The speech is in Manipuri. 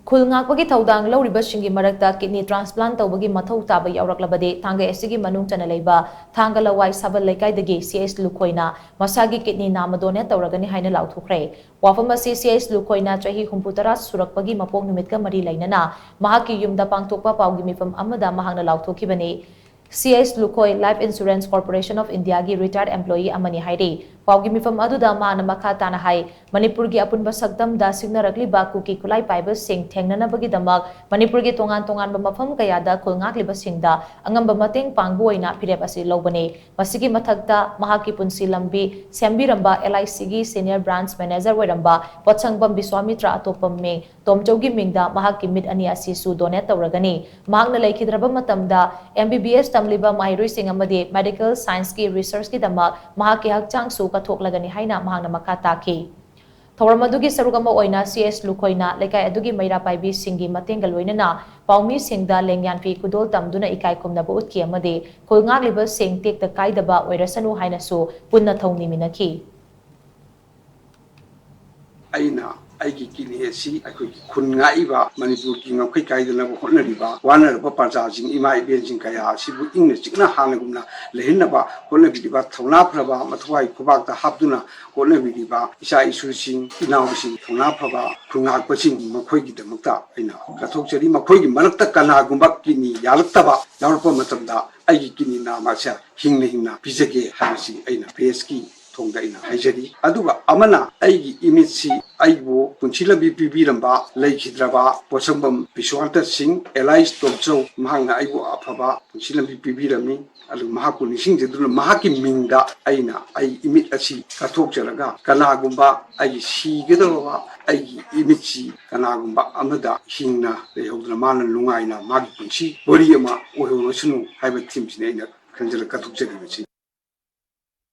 Khul Ngakpa Thawdang Lawriba Shingi Marakta kidney transplant tawbagi Mathou taba Yauraklabadi Thanga Esigi Manung Chanaleba Thanga Lawai Sabal Lekaidagi CS Lukoina Masagi kidney Namadone Touragani Haina Lauthukre Wafamasi CS Lukoina Chahi Humputara Surakpagi Mapong Numitka Mari Lainana Mahaki Yumda Pangtokpa Paugimifam Amada Mahana Lauthukibani CS Lukoi Life Insurance Corporation of India gi retired employee amani hairi paugi mifam aduda mana makha tana hai Manipur gi apunba sakdam da signarakli ba kuki kulai paiba sing thengnana bagi damak Manipur gi tongan ba mafam kaya da khulngak liba singda angamba mateng pangbu oina phirep asi lobane masigi mathakta mahaki punsi lambi sembiramba LIC gi senior branch manager weramba potsangbam biswamitra atopam me tomjogi mingda mahaki mid ani asi su donate tawragani mahakna laikhidraba matamda MBBS tamliba mahirui sing amadi medical science ki research ki damak mahaki hakchang su kathoklagani haina mahakna makha taki Thawramadugi sarugama oina CS Lukoina lekai adugi maira paibi singi matenga loinana paumi singda lengyan fi kudol tamduna ikai kumna bu utki amade khulngak liba sing tekta kaidaba oirasanu haina su punna thongni minaki aina aigi kini si akoi khunga iba Manipur ki ngakai kaidana bo honariba wana ba parja jing ima iben jing kaya sibu ingna chikna hanagumna lehinna ba honna bidiba thona phraba mathwai khubak ta hapduna honna bidiba isa isu sing inaw sing thona phraba khunga paching makhoi gi damakta aina kathok chari makhoi gi marakta kana gumba kini yalaktaba yarpa matamda aigi kini na macha hingna bijage hansi aina peski thongda ina haijari aduga amana aigi image si aibo punchila BPB ramba leichidraba posambam biswanta sing Elias Tomcho mahanga aibo afaba punchila BPB rami alu mahaku nising jeduna mahaki mingda aina ai image asi kathok charaga kanagumba ai sigedaba ai image si kanagumba amada hingna lehodna mana lungaina magi punchi bori ama ohorosunu haiba team sine ina kanjala kathok chari